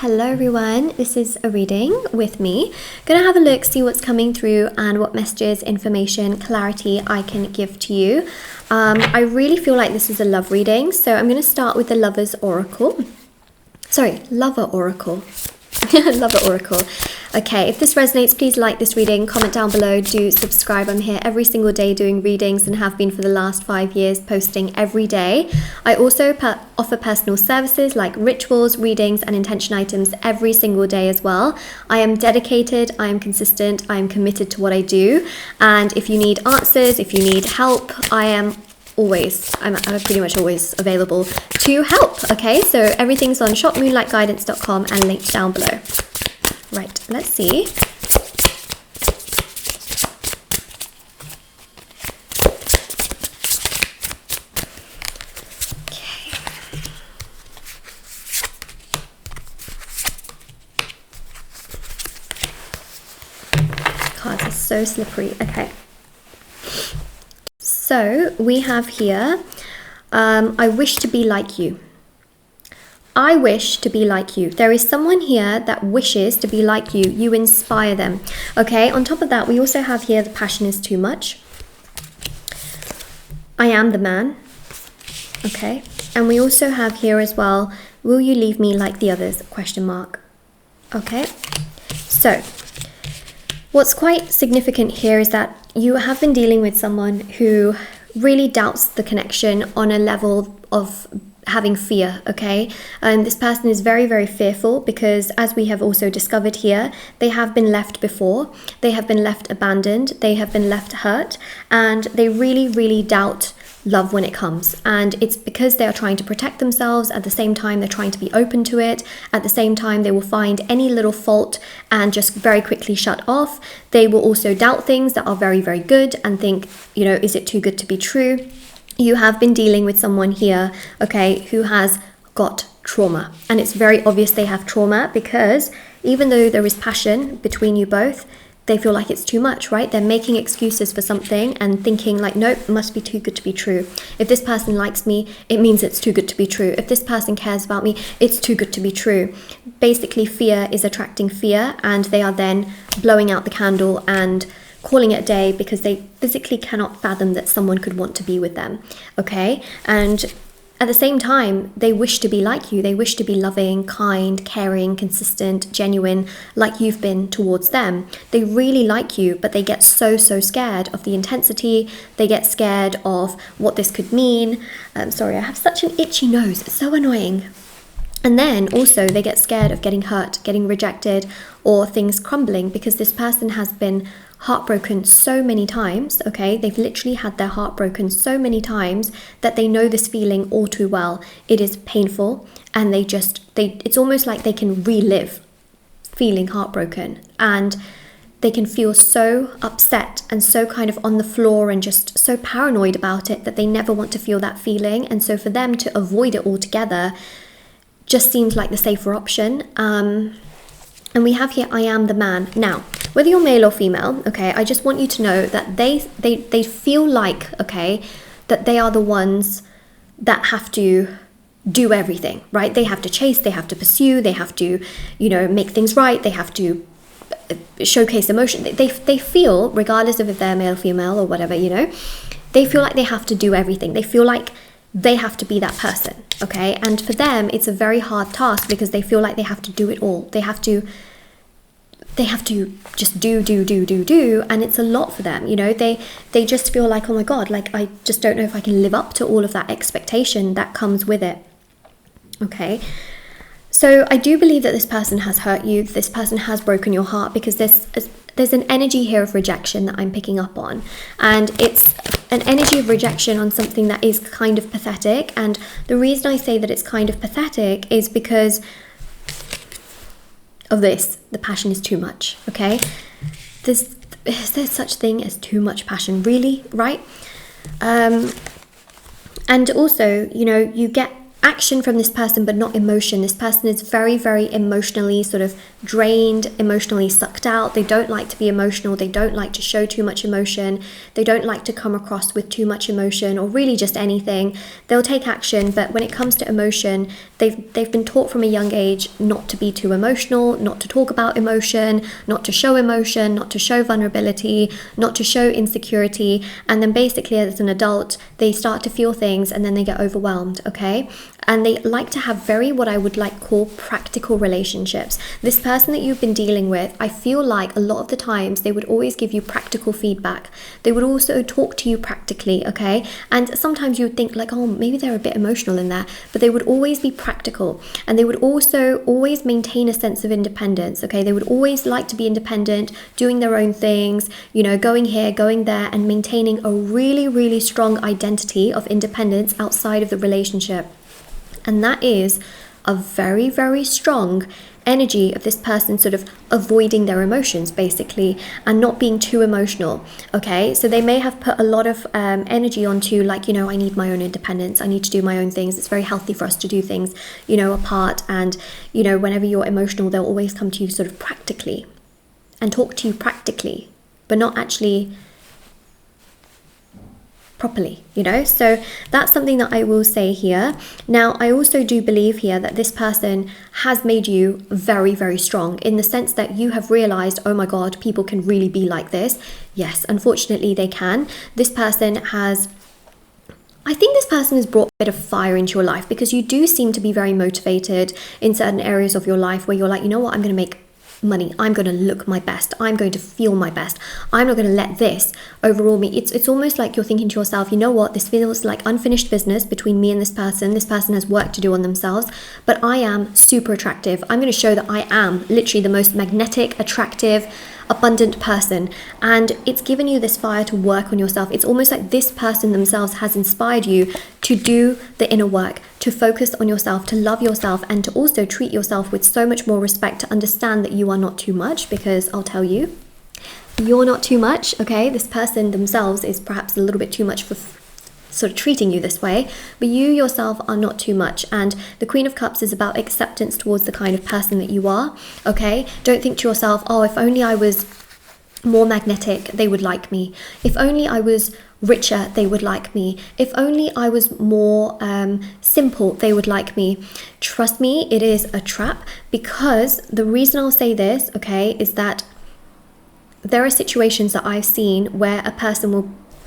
Hello everyone, this is a reading with me. Gonna have a look, see what's coming through and what messages, information, clarity I can give to you. I really feel like this is a love reading, so I'm gonna start with the Lover's Oracle. Sorry, Lover Oracle. Lover Oracle. Okay, if this resonates, please like this reading, comment down below, do subscribe. I'm here every single day doing readings and have been for the last 5 years, posting every day. I also offer personal services like rituals, readings, and intention items every single day as well. I am dedicated, I am consistent, I am committed to what I do. And if you need answers, if you need help, I'm pretty much always available to help. Okay, so everything's on shopmoonlightguidance.com and linked down below. Right, let's see. Okay. Cards are so slippery. Okay. So we have here, I wish to be like you. I wish to be like you. There is someone here that wishes to be like you. You inspire them. Okay, on top of that, we also have here the passion is too much. I am the man. Okay, and we also have here as well, will you leave me like the others? Question mark. Okay, so what's quite significant here is that you have been dealing with someone who really doubts the connection on a level of having fear, okay? This person is very, very fearful because, as we have also discovered here, they have been left before, they have been left abandoned, they have been left hurt, and they really, really doubt love when it comes. And it's because they are trying to protect themselves. At the same time, they're trying to be open to it. At the same time, they will find any little fault and just very quickly shut off. They will also doubt things that are very, very good and think, you know, is it too good to be true? You have been dealing with someone here, okay, who has got trauma. And it's very obvious they have trauma because even though there is passion between you both, they feel like it's too much, right? They're making excuses for something and thinking like, nope, it must be too good to be true. If this person likes me, it means it's too good to be true. If this person cares about me, it's too good to be true. Basically, fear is attracting fear, and they are then blowing out the candle and calling it a day because they physically cannot fathom that someone could want to be with them, okay? And at the same time, they wish to be like you. They wish to be loving, kind, caring, consistent, genuine, like you've been towards them. They really like you, but they get so scared of the intensity. They get scared of what this could mean. Sorry, I have such an itchy nose. It's so annoying. And then also they get scared of getting hurt, getting rejected, or things crumbling because this person has been heartbroken so many times, okay? They've literally had their heart broken so many times that they know this feeling all too well. It is painful, and it's almost like they can relive feeling heartbroken, and they can feel so upset and so kind of on the floor and just so paranoid about it that they never want to feel that feeling. And so for them to avoid it altogether just seems like the safer option. And we have here, I am the man. Now, whether you're male or female, okay, I just want you to know that they feel like, okay, that they are the ones that have to do everything, right? They have to chase, they have to pursue, they have to, you know, make things right, they have to showcase emotion. They feel, regardless of if they're male, female, or whatever, you know, they feel like they have to do everything. They feel like they have to be that person, okay? And for them, it's a very hard task because they feel like they have to do it all. They have to just do, and it's a lot for them, you know? They just feel like, oh my God, like I just don't know if I can live up to all of that expectation that comes with it, okay? So I do believe that this person has hurt you, this person has broken your heart, because there's an energy here of rejection that I'm picking up on, and it's an energy of rejection on something that is kind of pathetic. And the reason I say that it's kind of pathetic is because of this. The passion is too much, okay? Is there such thing as too much passion, really, right? And also, you know, you get action from this person, but not emotion. This person is very, very emotionally sort of drained, emotionally sucked out. They don't like to be emotional. They don't like to show too much emotion. They don't like to come across with too much emotion, or really just anything. They'll take action, but when it comes to emotion, they've been taught from a young age not to be too emotional, not to talk about emotion, not to show emotion, not to show vulnerability, not to show insecurity. And then basically as an adult, they start to feel things and then they get overwhelmed, okay? And they like to have very, what I would like call practical relationships. This person that you've been dealing with, I feel like a lot of the times they would always give you practical feedback. They would also talk to you practically, okay? And sometimes you would think like, oh, maybe they're a bit emotional in there, but they would always be practical. And they would also always maintain a sense of independence, okay? They would always like to be independent, doing their own things, you know, going here, going there, and maintaining a really, really strong identity of independence outside of the relationship. And that is a very, very strong energy of this person sort of avoiding their emotions, basically, and not being too emotional, okay? So they may have put a lot of energy onto, like, you know, I need my own independence, I need to do my own things. It's very healthy for us to do things, you know, apart. And, you know, whenever you're emotional, they'll always come to you sort of practically and talk to you practically, but not actually properly, you know? So that's something that I will say here. Now, I also do believe here that this person has made you very, very strong, in the sense that you have realized, oh my God, people can really be like this. Yes, unfortunately they can. This person has, I think this person has brought a bit of fire into your life, because you do seem to be very motivated in certain areas of your life where you're like, you know what, I'm going to make money, I'm going to look my best, I'm going to feel my best, I'm not going to let this overrule me. It's almost like you're thinking to yourself, you know what, this feels like unfinished business between me and this person has work to do on themselves, but I am super attractive. I'm going to show that I am literally the most magnetic, attractive, abundant person. And it's given you this fire to work on yourself. It's almost like this person themselves has inspired you to do the inner work, to focus on yourself, to love yourself, and to also treat yourself with so much more respect, to understand that you are not too much, because I'll tell you, you're not too much, okay? This person themselves is perhaps a little bit too much for sort of treating you this way, but you yourself are not too much. And the Queen of Cups is about acceptance towards the kind of person that you are, okay? Don't think to yourself, oh, if only I was more magnetic, they would like me. If only I was richer, they would like me. If only I was more simple, they would like me. Trust me, it is a trap, because the reason I'll say this, okay, is that there are situations that I've seen where a person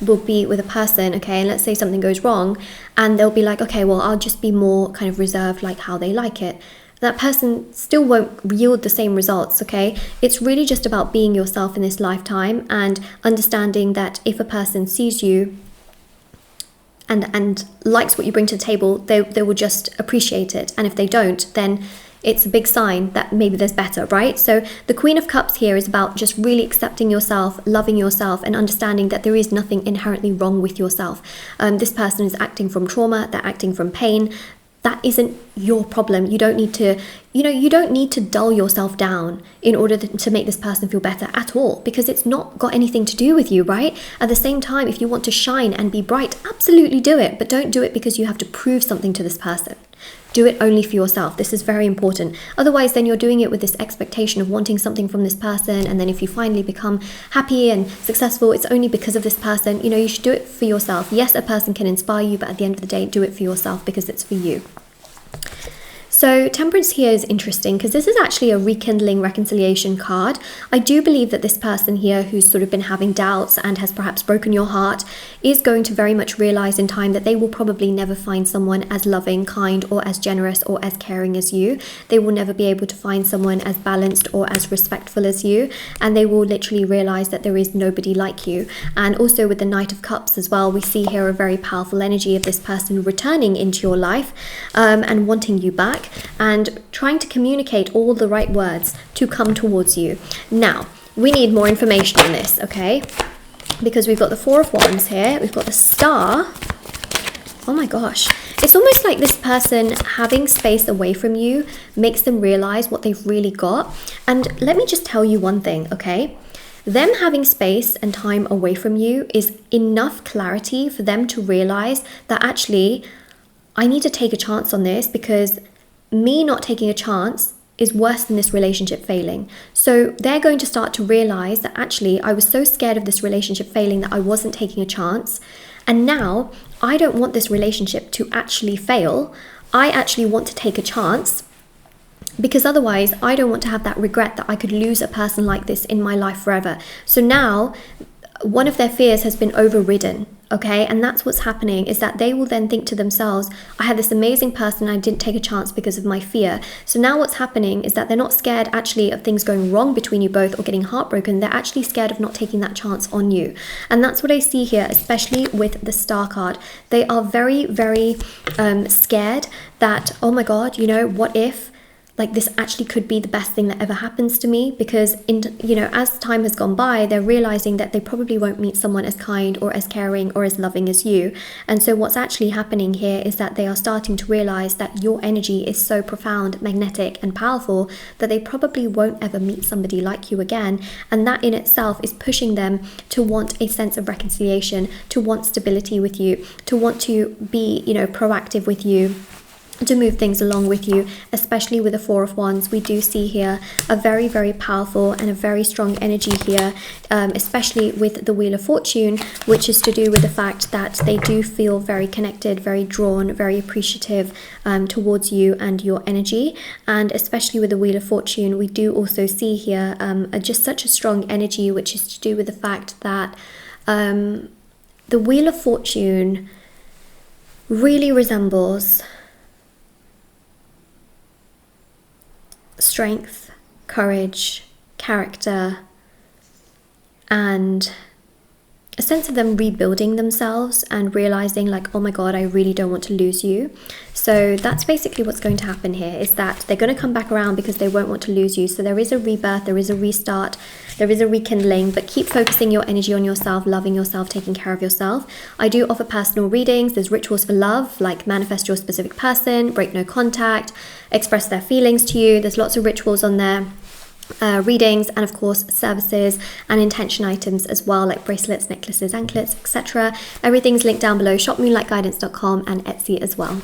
will be with a person, okay, and let's say something goes wrong, and they'll be like, okay, well, I'll just be more kind of reserved, like how they like it. That person still won't yield the same results, okay? It's really just about being yourself in this lifetime, and understanding that if a person sees you and likes what you bring to the table, they will just appreciate it. And if they don't, then it's a big sign that maybe there's better, right? So the Queen of Cups here is about just really accepting yourself, loving yourself, and understanding that there is nothing inherently wrong with yourself. This person is acting from trauma, they're acting from pain. That isn't your problem. You don't need to, you don't need to dull yourself down in order to make this person feel better at all, because it's not got anything to do with you, right? At the same time, if you want to shine and be bright, absolutely do it, but don't do it because you have to prove something to this person. Do it only for yourself. This is very important. Otherwise, then you're doing it with this expectation of wanting something from this person, and then if you finally become happy and successful, it's only because of this person. You should do it for yourself. Yes, a person can inspire you, but at the end of the day, do it for yourself, because it's for you. So Temperance here is interesting because this is actually a rekindling reconciliation card. I do believe that this person here who's sort of been having doubts and has perhaps broken your heart is going to very much realize in time that they will probably never find someone as loving, kind, or as generous or as caring as you. They will never be able to find someone as balanced or as respectful as you, and they will literally realize that there is nobody like you. And also with the Knight of Cups as well, we see here a very powerful energy of this person returning into your life and wanting you back, and trying to communicate all the right words to come towards you. Now, we need more information on this, okay? Because we've got the Four of Wands here, we've got the Star. Oh my gosh. It's almost like this person having space away from you makes them realize what they've really got. And let me just tell you one thing, okay? Them having space and time away from you is enough clarity for them to realize that actually, I need to take a chance on this, because me not taking a chance is worse than this relationship failing. So they're going to start to realize that actually I was so scared of this relationship failing that I wasn't taking a chance. And now I don't want this relationship to actually fail. I actually want to take a chance, because otherwise I don't want to have that regret that I could lose a person like this in my life forever. So now one of their fears has been overridden. Okay, and that's what's happening, is that they will then think to themselves, I had this amazing person, I didn't take a chance because of my fear. So now what's happening is that they're not scared actually of things going wrong between you both or getting heartbroken. They're actually scared of not taking that chance on you. And that's what I see here, especially with the Star card. They are very, very scared that, oh my God, you know, what if like this actually could be the best thing that ever happens to me? Because as time has gone by, they're realizing that they probably won't meet someone as kind or as caring or as loving as you. And so what's actually happening here is that they are starting to realize that your energy is so profound, magnetic and powerful that they probably won't ever meet somebody like you again. And that in itself is pushing them to want a sense of reconciliation, to want stability with you, to want to be, proactive with you, to move things along with you, especially with the Four of Wands. We do see here a very, very powerful and a very strong energy here, especially with the Wheel of Fortune, which is to do with the fact that they do feel very connected, very drawn, very appreciative towards you and your energy. And especially with the Wheel of Fortune, we do also see here just such a strong energy, which is to do with the fact that the Wheel of Fortune really resembles strength, courage, character, and a sense of them rebuilding themselves and realizing like, oh my God, I really don't want to lose you. So that's basically what's going to happen here, is that they're going to come back around because they won't want to lose you. So there is a rebirth, there is a restart, there is a rekindling, but keep focusing your energy on yourself, loving yourself, taking care of yourself. I do offer personal readings. There's rituals for love, like manifest your specific person, break no contact, express their feelings to you. There's lots of rituals on there. Readings, and of course services and intention items as well, like bracelets, necklaces, anklets, etc. Everything's linked down below, shopmoonlightguidance.com and Etsy as well.